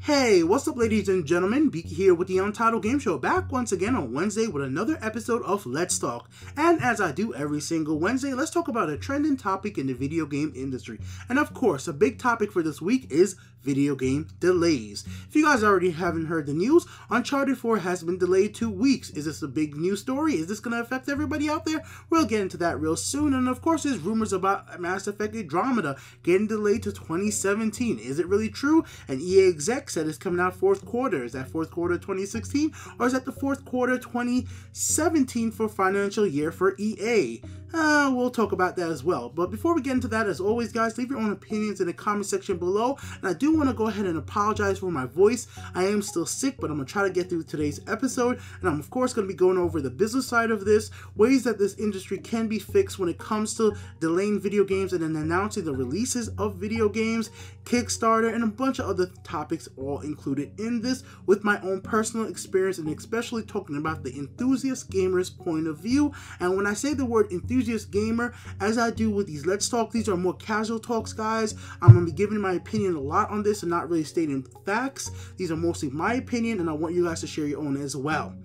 Hey, what's up ladies and gentlemen, Beaky here with the Untitled Game Show, back once again on Wednesday with another episode of Let's Talk. And as I do every single Wednesday, let's talk about a trending topic in the video game industry. And of course, a big topic for this week is video game delays. If you guys already haven't heard the news, Uncharted 4 has been delayed 2 weeks. Is this a big news story? Is this going to affect everybody out there? We'll get into that real soon. And of course, there's rumors about Mass Effect Andromeda getting delayed to 2017. Is it really true? An EA exec said it's coming out fourth quarter. Is that fourth quarter 2016? Or is that the fourth quarter 2017 for financial year for EA? We'll talk about that as well. But before we get into that, as always, guys, leave your own opinions in the comment section below. And I do want to go ahead and apologize for my voice. I am still sick, but I'm going to try to get through today's episode. And I'm, of course, going to be going over the business side of this, ways that this industry can be fixed when it comes to delaying video games and then announcing the releases of video games, Kickstarter, and a bunch of other topics all included in this with my own personal experience, and especially talking about the enthusiast gamer's point of view. And when I say the word enthusiast gamer, as I do with these Let's Talk, these are more casual talks, guys. I'm going to be giving my opinion a lot on this and not really stating facts. These are mostly my opinion, and I want you guys to share your own as well.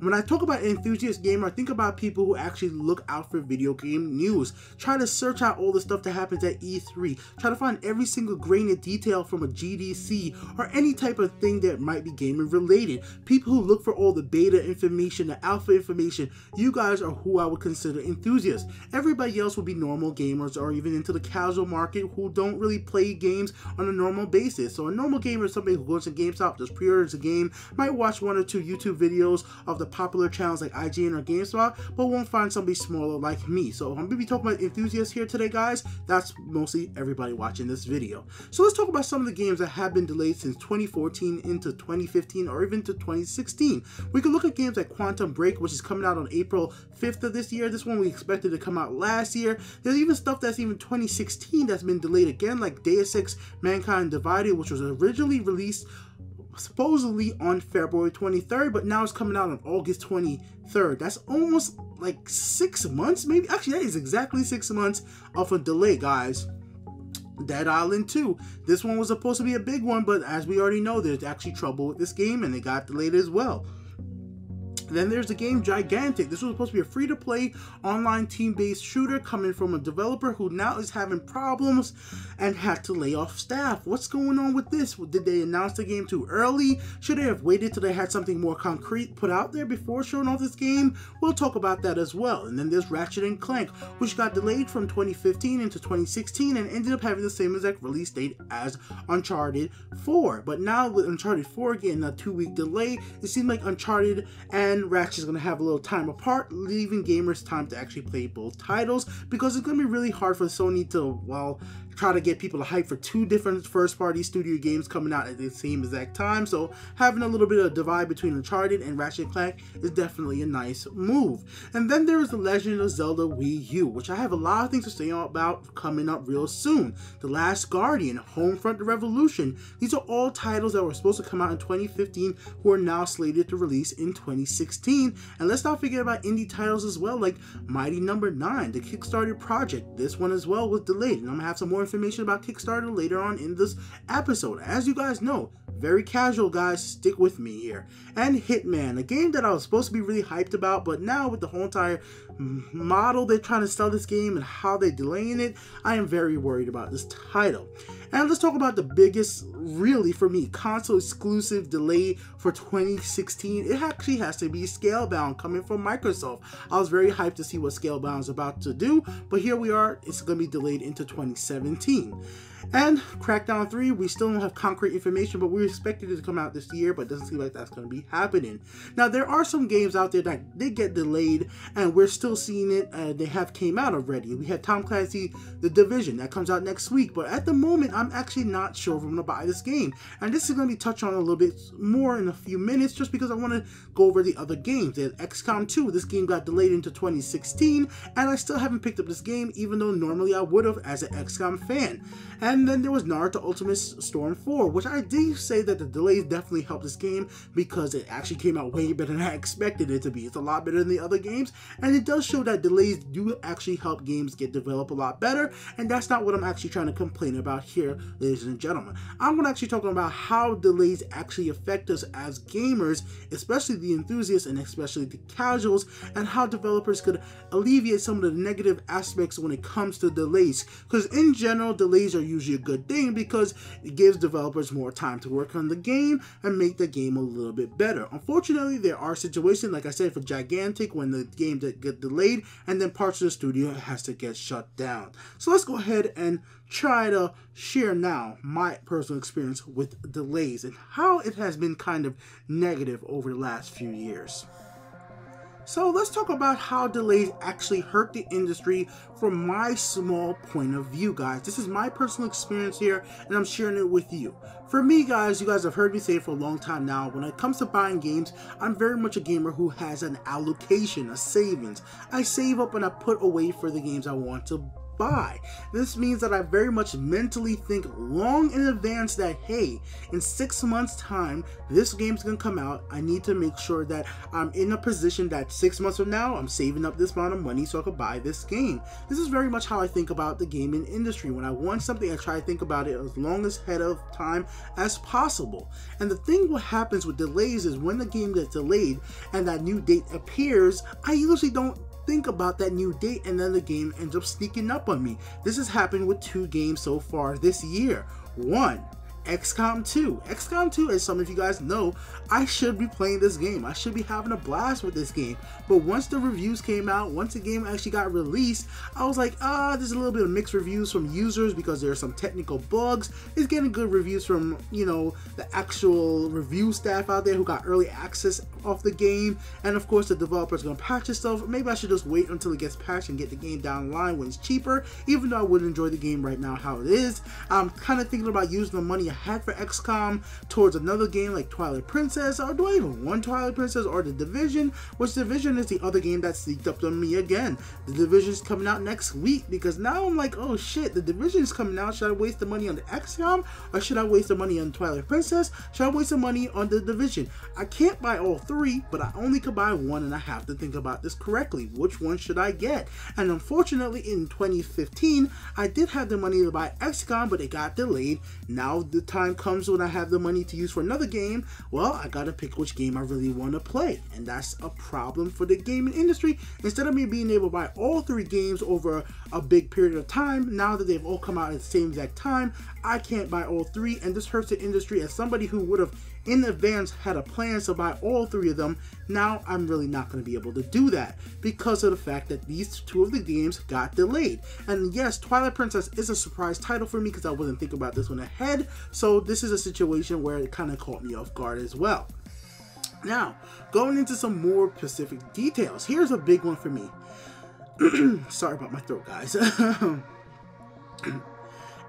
When I talk about enthusiast gamer, I think about people who actually look out for video game news, try to search out all the stuff that happens at E3, try to find every single grain of detail from a GDC or any type of thing that might be gaming related. People who look for all the beta information, the alpha information. You guys are who I would consider enthusiasts. Everybody else would be normal gamers or even into the casual market who don't really play games on a normal basis. So a normal gamer is somebody who goes to GameStop, just pre-orders a game, might watch 1 or 2 YouTube videos of the popular channels like IGN or GameSpot, but won't find somebody smaller like me. So I'm going to be talking about enthusiasts here today, guys. That's mostly everybody watching this video. So let's talk about some of the games that have been delayed since 2014 into 2015 or even to 2016. We can look at games like Quantum Break, which is coming out on April 5th of this year. This one we expected to come out last year. There's even stuff that's even 2016 that's been delayed again, like Deus Ex Mankind Divided, which was originally released supposedly on February 23rd, but now it's coming out on August 23rd. That's almost like 6 months, maybe. Actually, that is exactly 6 months of a delay, guys. Dead Island 2. This one was supposed to be a big one, but as we already know, there's actually trouble with this game, and it got delayed as well. Then there's the game Gigantic. This was supposed to be a free-to-play online team-based shooter coming from a developer who now is having problems and had to lay off staff. What's going on with this? Did they announce the game too early? Should they have waited till they had something more concrete put out there before showing off this game? We'll talk about that as well. And then there's Ratchet & Clank, which got delayed from 2015 into 2016 and ended up having the same exact release date as Uncharted 4. But now with Uncharted 4 getting a 2-week delay, it seems like Uncharted and Ratchet is going to have a little time apart, leaving gamers time to actually play both titles, because it's going to be really hard for Sony to, well, try to get people to hype for 2 different first-party studio games coming out at the same exact time. So having a little bit of a divide between Uncharted and Ratchet & Clank is definitely a nice move. And then there is The Legend of Zelda Wii U, which I have a lot of things to say about coming up real soon. The Last Guardian, Homefront: The Revolution. These are all titles that were supposed to come out in 2015 who are now slated to release in 2016. And let's not forget about indie titles as well, like Mighty No. 9, the Kickstarter project. This one as well was delayed, and I'm gonna have some more information about Kickstarter later on in this episode. As you guys know, very casual, guys, stick with me here. And Hitman, a game that I was supposed to be really hyped about, but now with the whole entire model they're trying to sell this game and how they're delaying it, I am very worried about this title. And let's talk about the biggest, really for me, console exclusive delay for 2016. It actually has to be Scalebound coming from Microsoft. I was very hyped to see what Scalebound is about to do, but here we are, it's going to be delayed into 2017. And Crackdown 3, we still don't have concrete information, but we expected it to come out this year, but it doesn't seem like that's going to be happening. Now, there are some games out there that did get delayed, and we're still seeing it. They have came out already. We have Tom Clancy, The Division, that comes out next week, but at the moment, I'm actually not sure if I'm going to buy this game. And this is going to be touched on a little bit more in a few minutes, just because I want to go over the other games. There's XCOM 2, this game got delayed into 2016, and I still haven't picked up this game, even though normally I would have as an XCOM fan. And then there was Naruto Ultimate Storm 4, which I do say that the delays definitely helped this game because it actually came out way better than I expected it to be. It's a lot better than the other games, and it does show that delays do actually help games get developed a lot better, and that's not what I'm actually trying to complain about here, ladies and gentlemen. I'm going to actually talk about how delays actually affect us as gamers, especially the enthusiasts and especially the casuals, and how developers could alleviate some of the negative aspects when it comes to delays. Because in general, delays are usually a good thing because it gives developers more time to work on the game and make the game a little bit better. Unfortunately, there are situations, like I said, for Gigantic, when the game that get delayed and then parts of the studio has to get shut down. So let's go ahead and try to share now my personal experience with delays and how it has been kind of negative over the last few years. So let's talk about how delays actually hurt the industry from my small point of view, guys. This is my personal experience here, and I'm sharing it with you. For me, guys, you guys have heard me say it for a long time now, when it comes to buying games, I'm very much a gamer who has an allocation, a savings. I save up and I put away for the games I want to buy. This means that I very much mentally think long in advance that, hey, in 6 months time this game's gonna come out. I need to make sure that I'm in a position that 6 months from now I'm saving up this amount of money so I can buy this game. This is very much how I think about the gaming industry. When I want something, I try to think about it as long ahead of time as possible. And the thing what happens with delays is when the game gets delayed and that new date appears, I usually don't think about that new date, and then the game ends up sneaking up on me. This has happened with 2 games so far this year. One, XCOM 2. XCOM 2, as some of you guys know, I should be playing this game. I should be having a blast with this game. But once the reviews came out, once the game actually got released, I was like, there's a little bit of mixed reviews from users because there are some technical bugs. It's getting good reviews from, you know, the actual review staff out there who got early access of the game. And of course, the developer's gonna patch this stuff. Maybe I should just wait until it gets patched and get the game down the line when it's cheaper, even though I would enjoy the game right now how it is. I'm kind of thinking about using the money I had for XCOM towards another game like Twilight Princess, or do I even want Twilight Princess, or The Division, which Division is the other game that sneaked up on me again. The Division's coming out next week, because now I'm like, oh shit, The Division's coming out. Should I waste the money on the XCOM, or should I waste the money on Twilight Princess? Should I waste the money on The Division? I can't buy all 3, but I only could buy one, and I have to think about this correctly. Which one should I get? And unfortunately, in 2015, I did have the money to buy XCOM, but it got delayed. Now the time comes when I have the money to use for another game. Well, I gotta pick which game I really want to play, and that's a problem for the gaming industry. Instead of me being able to buy all 3 games over a big period of time, now that they've all come out at the same exact time, I can't buy all 3, and this hurts the industry. As somebody who would have in advance had a plan to buy all 3 of them, now I'm really not going to be able to do that because of the fact that these 2 of the games got delayed. And yes, Twilight Princess is a surprise title for me because I wasn't thinking about this one ahead, so this is a situation where it kind of caught me off guard as well. Now, going into some more specific details, here's a big one for me. Sorry about my throat, guys.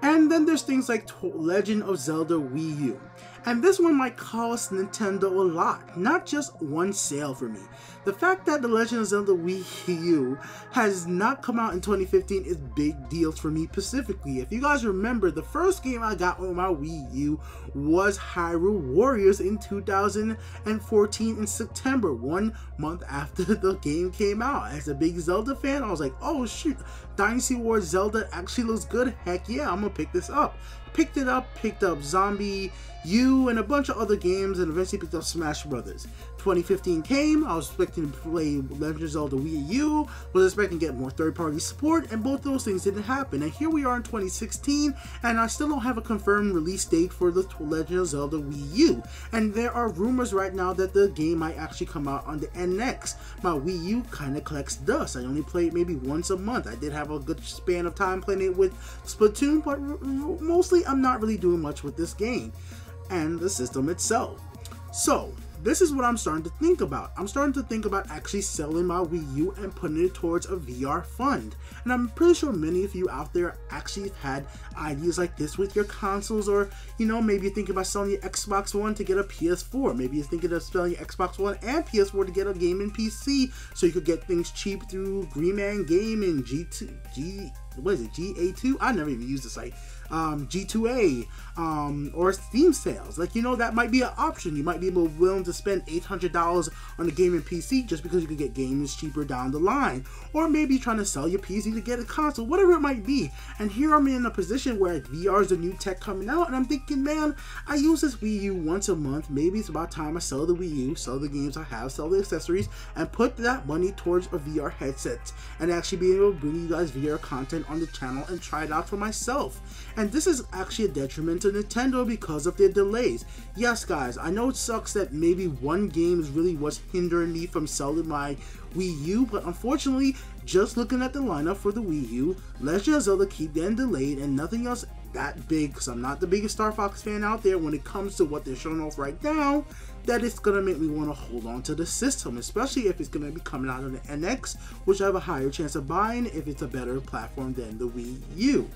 And then there's things like Legend of Zelda Wii U. And this one might cost Nintendo a lot, not just one sale for me. The fact that The Legend of Zelda Wii U has not come out in 2015 is big deals for me specifically. If you guys remember, the first game I got on my Wii U was Hyrule Warriors in 2014 in September, 1 month after the game came out. As a big Zelda fan, I was like, oh shoot, Dynasty Wars Zelda actually looks good. Heck yeah, I'm gonna pick this up. Picked it up, picked up Zombie U and a bunch of other games, and eventually picked up Smash Brothers. 2015 came, I was expecting to play Legend of Zelda Wii U, was expecting to get more third-party support, and both those things didn't happen. And here we are in 2016, and I still don't have a confirmed release date for the Legend of Zelda Wii U. And there are rumors right now that the game might actually come out on the NX. My Wii U kind of collects dust. I only play it maybe once a month. I did have a good span of time playing it with Splatoon, but mostly I'm not really doing much with this game and the system itself. So this is what I'm starting to think about. I'm starting to think about actually selling my Wii U and putting it towards a VR fund. And I'm pretty sure many of you out there actually have had ideas like this with your consoles, or, you know, maybe you're thinking about selling your Xbox One to get a PS4. Maybe you're thinking of selling your Xbox One and PS4 to get a gaming PC so you could get things cheap through Green Man Game and GA2. I never even used the site. G2A, or Steam sales. Like, you know, that might be an option. You might be willing to spend $800 on a gaming PC just because you could get games cheaper down the line. Or maybe trying to sell your PC to get a console, whatever it might be. And here I'm in a position where VR is the new tech coming out, and I'm thinking, man, I use this Wii U once a month. Maybe it's about time I sell the Wii U, sell the games I have, sell the accessories, and put that money towards a VR headset and actually be able to bring you guys VR content on the channel and try it out for myself. And this is actually a detriment to Nintendo because of their delays. Yes, guys, I know it sucks that maybe one game is really what's hindering me from selling my Wii U, but unfortunately, just looking at the lineup for the Wii U, Legend of Zelda keep getting delayed and nothing else that big, because I'm not the biggest Star Fox fan out there when it comes to what they're showing off right now, that it's gonna make me want to hold on to the system, especially if it's gonna be coming out on the NX, which I have a higher chance of buying if it's a better platform than the Wii U.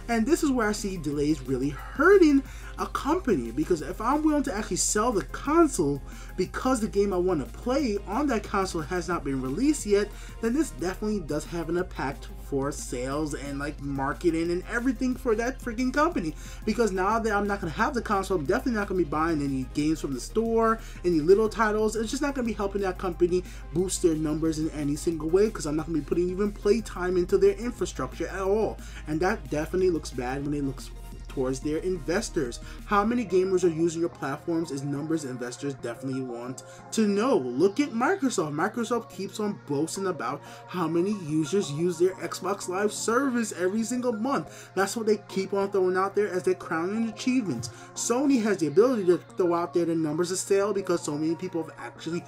And this is where I see delays really hurting a company, because if I'm willing to actually sell the console because the game I want to play on that console has not been released yet, then this definitely does have an impact for sales and like marketing and everything for that freaking company. Because now that I'm not going to have the console, I'm definitely not going to be buying any games from the store, any little titles. It's just not going to be helping that company boost their numbers in any single way, because I'm not going to be putting even play time into their infrastructure at all. And that definitely looks bad when it looks towards their investors. How many gamers are using your platforms is numbers investors definitely want to know. Look at Microsoft. Microsoft keeps on boasting about how many users use their Xbox Live service every single month. That's what they keep on throwing out there as their crowning achievements. Sony has the ability to throw out there the numbers of sale because so many people have actually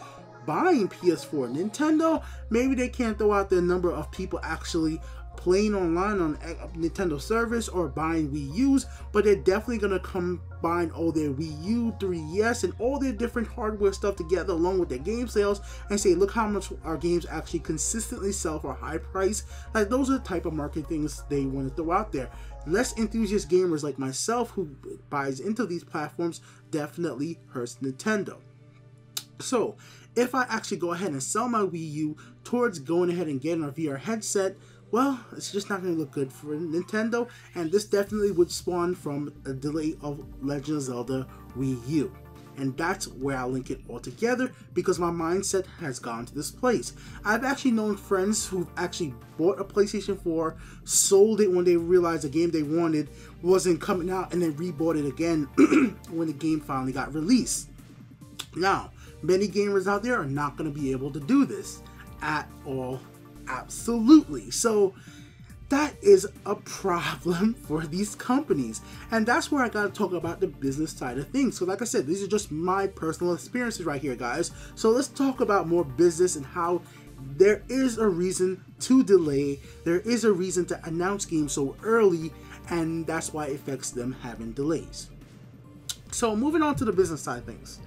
buying PS4. Nintendo, maybe they can't throw out the number of people actually playing online on Nintendo service or buying Wii U's, but they're definitely going to combine all their Wii U, 3DS, and all their different hardware stuff together along with their game sales and say, look how much our games actually consistently sell for a high price. Like, those are the type of marketing things they want to throw out there. Less enthusiast gamers like myself who buys into these platforms definitely hurts Nintendo. So if I actually go ahead and sell my Wii U towards going ahead and getting a VR headset, well, it's just not going to look good for Nintendo, and this definitely would spawn from a delay of Legend of Zelda Wii U. And that's where I link it all together, because my mindset has gone to this place. I've actually known friends who've actually bought a PlayStation 4, sold it when they realized the game they wanted wasn't coming out, and then rebought it again when the game finally got released. Now, many gamers out there are not going to be able to do this at all. Absolutely. So that is a problem for these companies, and that's where I gotta talk about the business side of things. So like I said, these are just my personal experiences right here, guys. So let's talk about more business and how there is a reason to delay, there is a reason to announce games so early, and that's why it affects them having delays. So moving on to the business side of things,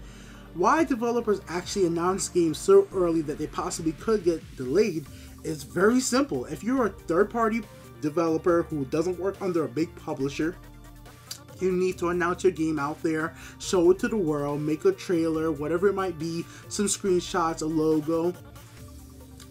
why developers actually announce games so early that they possibly could get delayed is very simple. If you're a third-party developer who doesn't work under a big publisher, you need to announce your game out there, show it to the world, make a trailer, whatever it might be, some screenshots, a logo,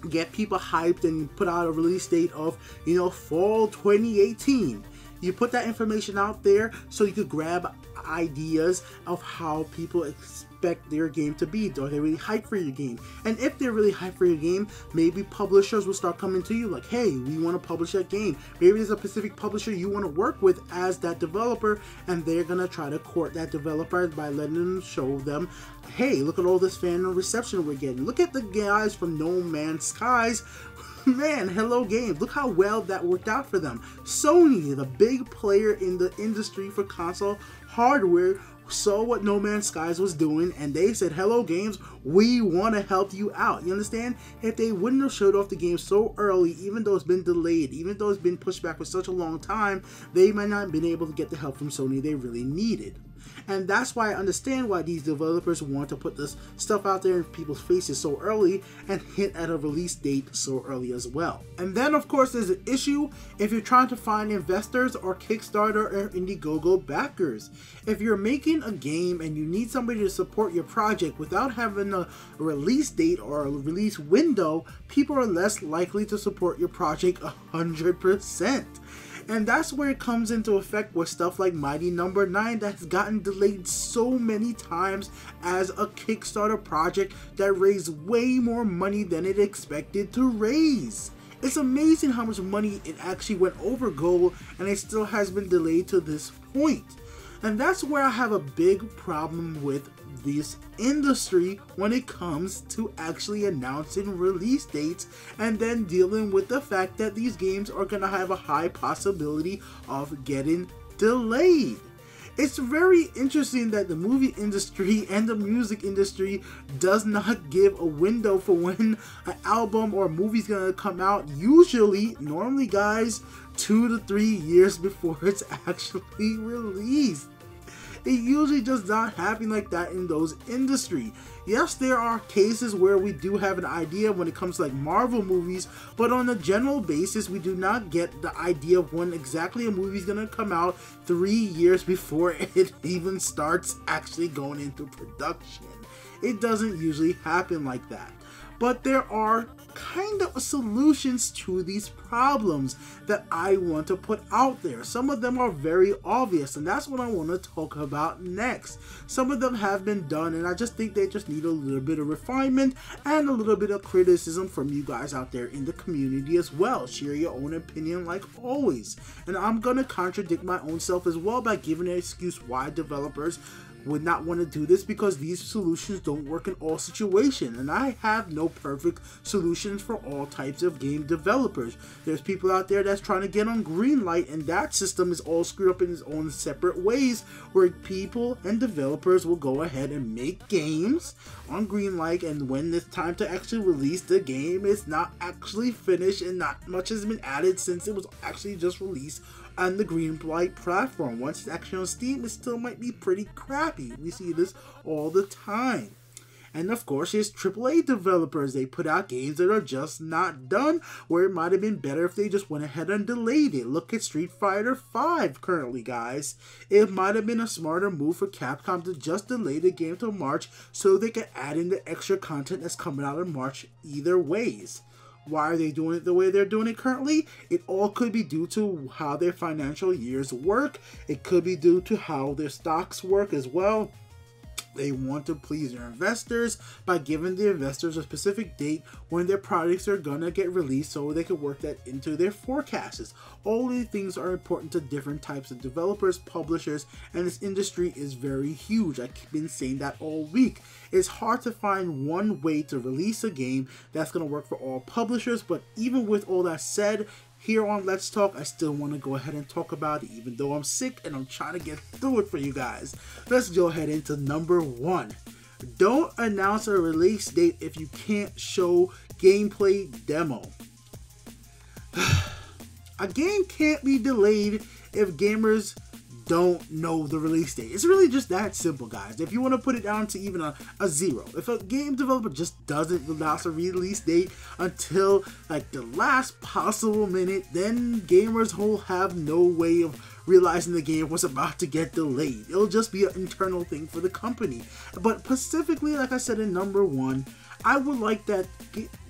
get people hyped, and put out a release date of, you know, fall 2018. You put that information out there so you could grab ideas of how people expect their game to be. Are they really hyped for your game? And if they're really hyped for your game, maybe publishers will start coming to you like, hey, we want to publish that game. Maybe there's a specific publisher you want to work with as that developer, and they're gonna try to court that developer by letting them show them, hey, look at all this fan reception we're getting. Look at the guys from No Man's Skies. Man, Hello Games, look how well that worked out for them. Sony, the big player in the industry for console hardware, saw what No Man's Skies was doing, and they said, Hello Games, we want to help you out. You understand? If they wouldn't have showed off the game so early, even though it's been delayed, even though it's been pushed back for such a long time, they might not have been able to get the help from Sony they really needed. And that's why I understand why these developers want to put this stuff out there in people's faces so early and hint at a release date so early as well. And then of course there's an issue if you're trying to find investors or Kickstarter or Indiegogo backers. If you're making a game and you need somebody to support your project without having a release date or a release window, people are less likely to support your project 100%. And that's where it comes into effect with stuff like Mighty Number 9 that has gotten delayed so many times as a Kickstarter project that raised way more money than it expected to raise. It's amazing how much money it actually went over goal, and it still has been delayed to this point. And that's where I have a big problem with this industry when it comes to actually announcing release dates and then dealing with the fact that these games are going to have a high possibility of getting delayed. It's very interesting that the movie industry and the music industry does not give a window for when an album or a movie is going to come out. Normally guys, 2 to 3 years before it's actually released. It usually does not happen like that in those industries. Yes, there are cases where we do have an idea when it comes to like Marvel movies, but on a general basis, we do not get the idea of when exactly a movie is going to come out 3 years before it even starts actually going into production. It doesn't usually happen like that. But there are kind of solutions to these problems that I want to put out there. Some of them are very obvious, and that's what I want to talk about next. Some of them have been done, and I just think they just need a little bit of refinement and a little bit of criticism from you guys out there in the community as well. Share your own opinion like always. And I'm going to contradict my own self as well by giving an excuse why developers would not want to do this, because these solutions don't work in all situations, and I have no perfect solutions for all types of game developers. There's people out there that's trying to get on Greenlight, and that system is all screwed up in its own separate ways, where people and developers will go ahead and make games on Greenlight, and when it's time to actually release the game, it's not actually finished and not much has been added since it was actually just released on the Greenlight platform. Once it's actually on Steam, it still might be pretty crappy. We see this all the time. And of course, there's AAA developers. They put out games that are just not done, where it might have been better if they just went ahead and delayed it. Look at Street Fighter V currently, guys. It might have been a smarter move for Capcom to just delay the game till March so they could add in the extra content that's coming out in March either ways. Why are they doing it the way they're doing it currently? It all could be due to how their financial years work. It could be due to how their stocks work as well. They want to please their investors by giving the investors a specific date when their products are gonna get released so they can work that into their forecasts. All these things are important to different types of developers, publishers, and this industry is very huge. I've been saying that all week. It's hard to find one way to release a game that's gonna work for all publishers, but even with all that said, here on Let's Talk, I still want to go ahead and talk about it, even though I'm sick and I'm trying to get through it for you guys. Let's go ahead into number 1. Don't announce a release date if you can't show gameplay demo. A game can't be delayed if gamers don't know the release date. It's really just that simple, guys. If you want to put it down to even a 0, if a game developer just doesn't announce a release date until like the last possible minute, then gamers will have no way of realizing the game was about to get delayed. It'll just be an internal thing for the company. But specifically, like I said in number 1, I would like that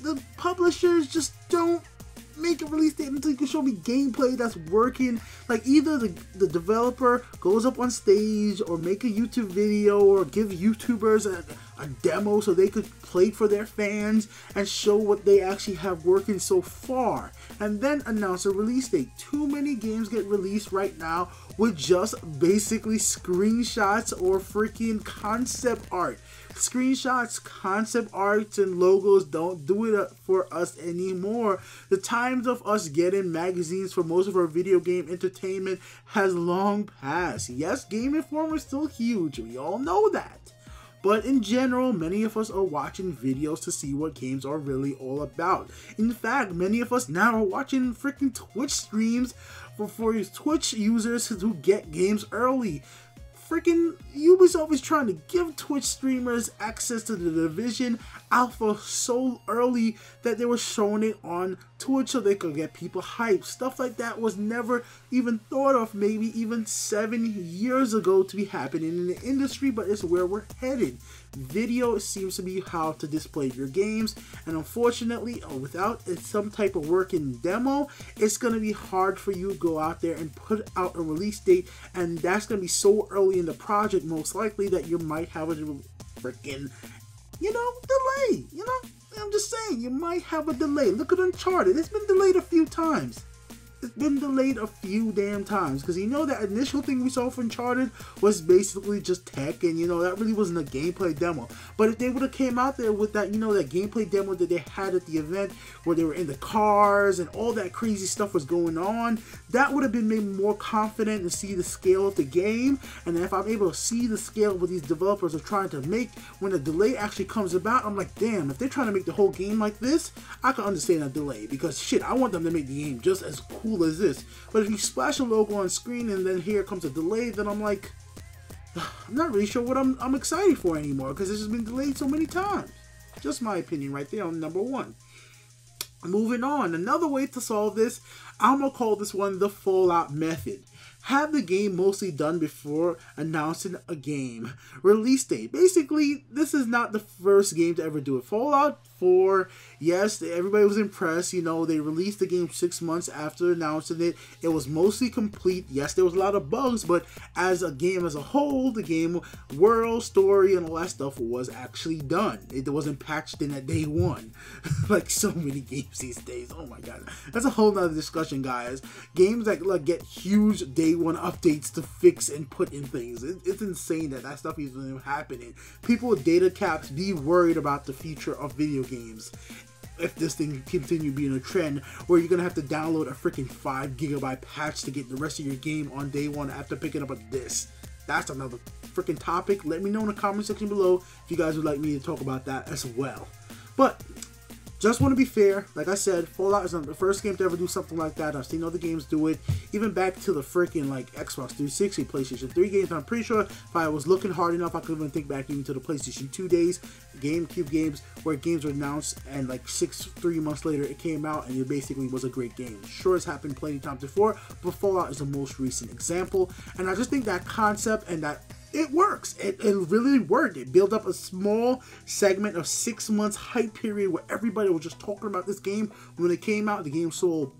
the publishers just don't make a release date until you can show me gameplay that's working. Like either the developer goes up on stage or make a YouTube video or give YouTubers a demo so they could play for their fans and show what they actually have working so far, and then announce a release date. Too many games get released right now with just basically screenshots or freaking concept art. Screenshots, concept arts, and logos don't do it for us anymore. The times of us getting magazines for most of our video game entertainment has long passed. Yes, Game Informer is still huge. We all know that. But in general, many of us are watching videos to see what games are really all about. In fact, many of us now are watching freaking Twitch streams for Twitch users who get games early. freaking Ubisoft is trying to give Twitch streamers access to the Division Alpha so early that they were showing it on Twitch so they could get people hyped. Stuff like that was never even thought of, maybe even 7 years ago, to be happening in the industry, but it's where we're headed. Video seems to be how to display your games, and unfortunately, without some type of working demo, it's going to be hard for you to go out there and put out a release date, and that's going to be so early in the project, most likely, that you might have a freaking, delay. I'm just saying, you might have a delay. Look at Uncharted. It's been delayed a few times. It's been delayed a few damn times, because that initial thing we saw for Uncharted was basically just tech, and that really wasn't a gameplay demo. But if they would have came out there with that, that gameplay demo that they had at the event where they were in the cars and all that crazy stuff was going on, that would have been made more confident to see the scale of the game. And if I'm able to see the scale of what these developers are trying to make when a delay actually comes about, I'm like, damn, if they're trying to make the whole game like this, I can understand a delay, because shit, I want them to make the game just as cool as this. But if you splash a logo on screen and then here comes a delay, then I'm like, I'm not really sure what I'm excited for anymore, because it's just been delayed so many times. Just my opinion right there on number one. Moving on, another way to solve this, I'm gonna call this one the Fallout method. Have the game mostly done before announcing a game release date. Basically, this is not the first game to ever do it. Fallout 4, yes, everybody was impressed. They released the game 6 months after announcing it. It was mostly complete. Yes, there was a lot of bugs, but as a game as a whole, the game world, story, and all that stuff was actually done. It wasn't patched in at day one, like so many games these days. Oh my god, that's a whole nother discussion, guys. Games that get huge day one updates to fix and put in things. It's insane that stuff is even happening. People with data caps be worried about the future of video games if this thing continue being a trend where you're gonna have to download a freaking 5 GB patch to get the rest of your game on day one after picking up a disc. That's another freaking topic. Let me know in the comment section below if you guys would like me to talk about that as well. But just want to be fair, like I said, Fallout is not the first game to ever do something like that. I've seen other games do it, even back to the freaking Xbox 360, PlayStation 3 games. I'm pretty sure if I was looking hard enough, I could even think back even to the PlayStation 2 days, GameCube games, where games were announced and 3 months later it came out and it basically was a great game. Sure, it's happened plenty of times before, but Fallout is the most recent example. And I just think that concept and that it works. It really worked. It built up a small segment of 6 months hype period where everybody was just talking about this game. When it came out, the game sold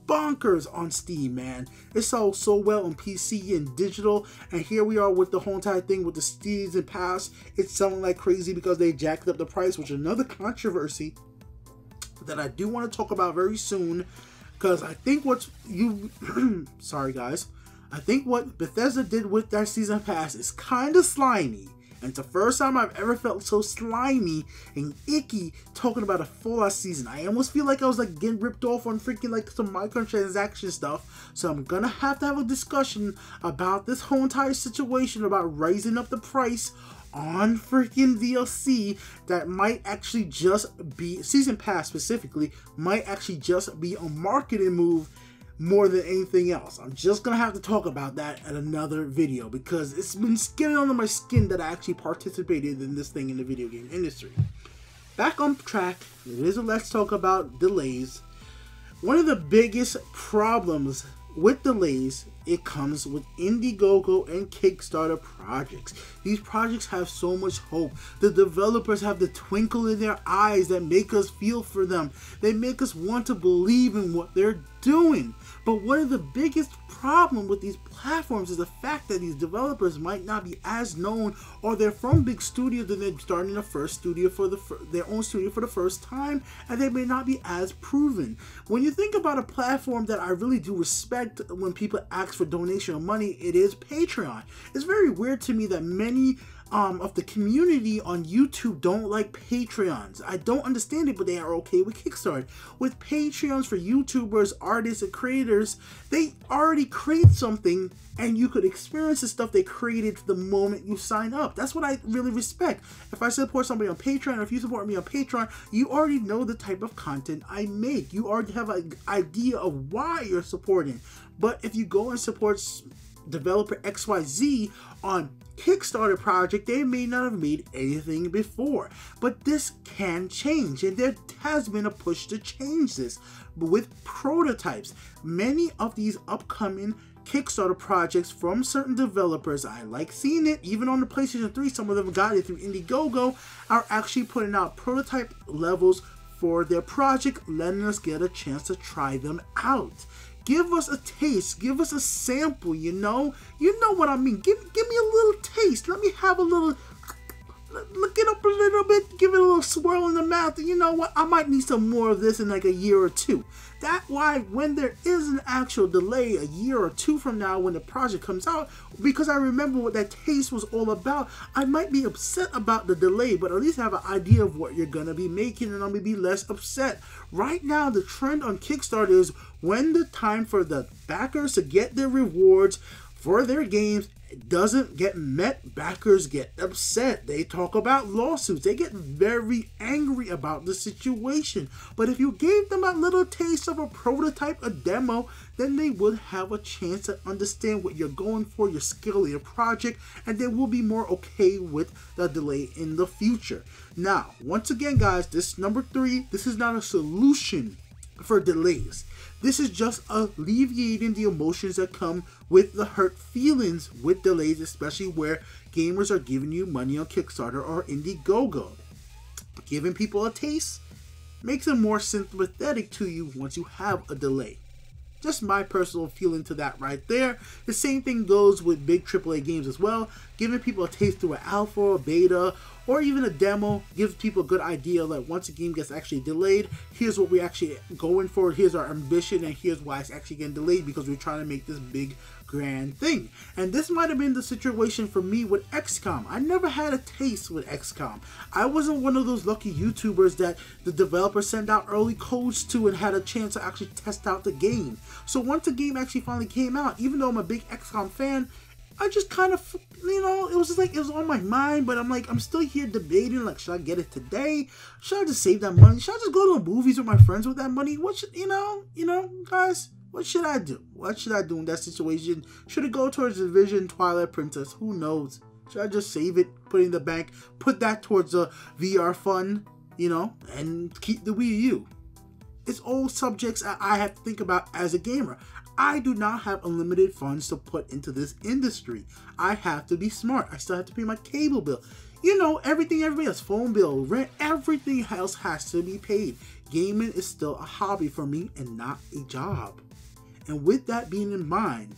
bonkers on Steam, man. It sold so well on PC and digital, and here we are with the whole entire thing with the season pass. It's selling like crazy because they jacked up the price, which is another controversy that I do want to talk about very soon, because I think sorry guys, I think what Bethesda did with their season pass is kind of slimy. And it's the first time I've ever felt so slimy and icky talking about a Fallout season. I almost feel like I was getting ripped off on freaking some microtransaction stuff. So I'm gonna have to have a discussion about this whole entire situation about raising up the price on freaking DLC that might actually just be, season pass specifically, might actually just be a marketing move more than anything else. I'm just gonna have to talk about that at another video, because it's been getting under my skin that I actually participated in this thing in the video game industry. Back on track, it is a let's talk about delays. One of the biggest problems with delays, it comes with Indiegogo and Kickstarter projects. These projects have so much hope. The developers have the twinkle in their eyes that make us feel for them. They make us want to believe in what they're doing. But one of the biggest problems with these platforms is the fact that these developers might not be as known, or they're from big studios and they're starting their first studio for their own studio for the first time, and they may not be as proven. When you think about a platform that I really do respect when people ask for donation of money, it is Patreon. It's very weird to me that many of the community on YouTube don't like Patreons. I don't understand it, but they are okay with Kickstarter. With Patreons for YouTubers, artists, and creators, they already create something and you could experience the stuff they created the moment you sign up. That's what I really respect. If I support somebody on Patreon, or if you support me on Patreon, you already know the type of content I make. You already have an idea of why you're supporting. But if you go and support developer XYZ on Kickstarter project, they may not have made anything before. But this can change, and there has been a push to change this. But with prototypes, many of these upcoming Kickstarter projects from certain developers, I like seeing it, even on the PlayStation 3, some of them got it through Indiegogo, are actually putting out prototype levels for their project, letting us get a chance to try them out. Give us a taste, give us a sample, you know what I mean. Give me a little taste. Let me have a little, look it up a little bit, give it a little swirl in the mouth. And you know what? I might need some more of this in like a year or two. That's why when there is an actual delay a year or two from now when the project comes out, because I remember what that taste was all about, I might be upset about the delay, but at least have an idea of what you're gonna be making, and I'm gonna be less upset. Right now, the trend on Kickstarter is when the time for the backers to get their rewards for their games doesn't get met, backers get upset. They talk about lawsuits. They get very angry about the situation. But if you gave them a little taste of a prototype, a demo, then they would have a chance to understand what you're going for, your skill, your project, and they will be more okay with the delay in the future. Now, once again, guys, this number 3, this is not a solution for delays. This is just alleviating the emotions that come with the hurt feelings with delays, especially where gamers are giving you money on Kickstarter or Indiegogo. Giving people a taste makes them more sympathetic to you once you have a delay. Just my personal feeling to that right there. The same thing goes with big AAA games as well. Giving people a taste through an alpha or beta or even a demo gives people a good idea that once a game gets actually delayed, here's what we're actually going for, here's our ambition, and here's why it's actually getting delayed, because we're trying to make this big grand thing. And this might have been the situation for me with XCOM. I never had a taste with XCOM. I wasn't one of those lucky YouTubers that the developer sent out early codes to and had a chance to actually test out the game. So once the game actually finally came out, even though I'm a big XCOM fan, I just kind of, it was just like, it was on my mind, but I'm like, I'm still here debating, like, should I get it today? Should I just save that money? Should I just go to the movies with my friends with that money? What should, guys, what should I do? What should I do in that situation? Should it go towards Division, Twilight Princess? Who knows? Should I just save it, put it in the bank, put that towards a VR fund, and keep the Wii U? It's all subjects I have to think about as a gamer. I do not have unlimited funds to put into this industry. I have to be smart. I still have to pay my cable bill. Everything everybody else, phone bill, rent, everything else has to be paid. Gaming is still a hobby for me and not a job. And with that being in mind,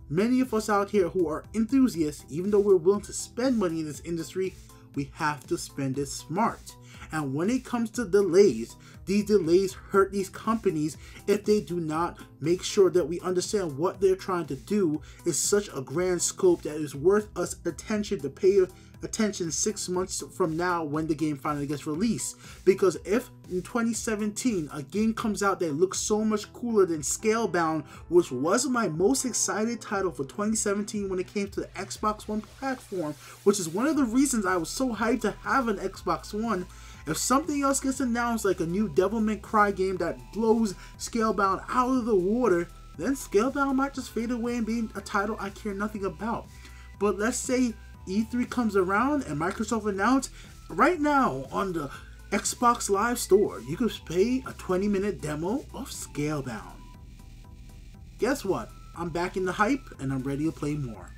many of us out here who are enthusiasts, even though we're willing to spend money in this industry, we have to spend it smart. And when it comes to delays, these delays hurt these companies if they do not make sure that we understand what they're trying to do is such a grand scope that is worth us attention to pay attention 6 months from now when the game finally gets released. Because if in 2017 a game comes out that looks so much cooler than Scalebound, which was my most excited title for 2017 when it came to the Xbox One platform, which is one of the reasons I was so hyped to have an Xbox One, if something else gets announced, like a new Devil May Cry game that blows Scalebound out of the water, then Scalebound might just fade away and be a title I care nothing about. But let's say E3 comes around and Microsoft announced right now on the Xbox Live Store, you could pay a 20-minute demo of Scalebound. Guess what? I'm back in the hype and I'm ready to play more.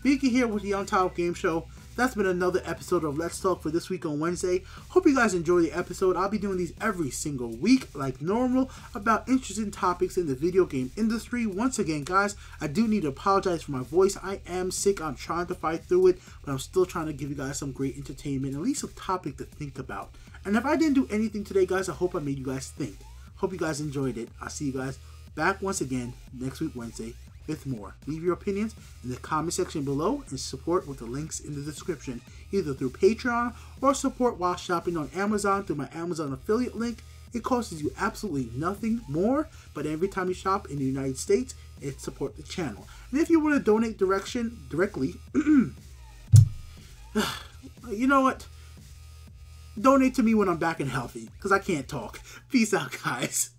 Beaky here with the Untitled Game Show. That's been another episode of Let's Talk for this week on Wednesday. Hope you guys enjoy the episode. I'll be doing these every single week like normal about interesting topics in the video game industry. Once again, guys, I do need to apologize for my voice. I am sick. I'm trying to fight through it, but I'm still trying to give you guys some great entertainment, at least a topic to think about. And if I didn't do anything today, guys, I hope I made you guys think. Hope you guys enjoyed it. I'll see you guys back once again next week, Wednesday, with more. Leave your opinions in the comment section below and support with the links in the description, either through Patreon or support while shopping on Amazon through my Amazon affiliate link. It costs you absolutely nothing more, but every time you shop in the United States, it supports the channel. And if you want to donate directly, you know what? Donate to me when I'm back and healthy, because I can't talk. Peace out, guys.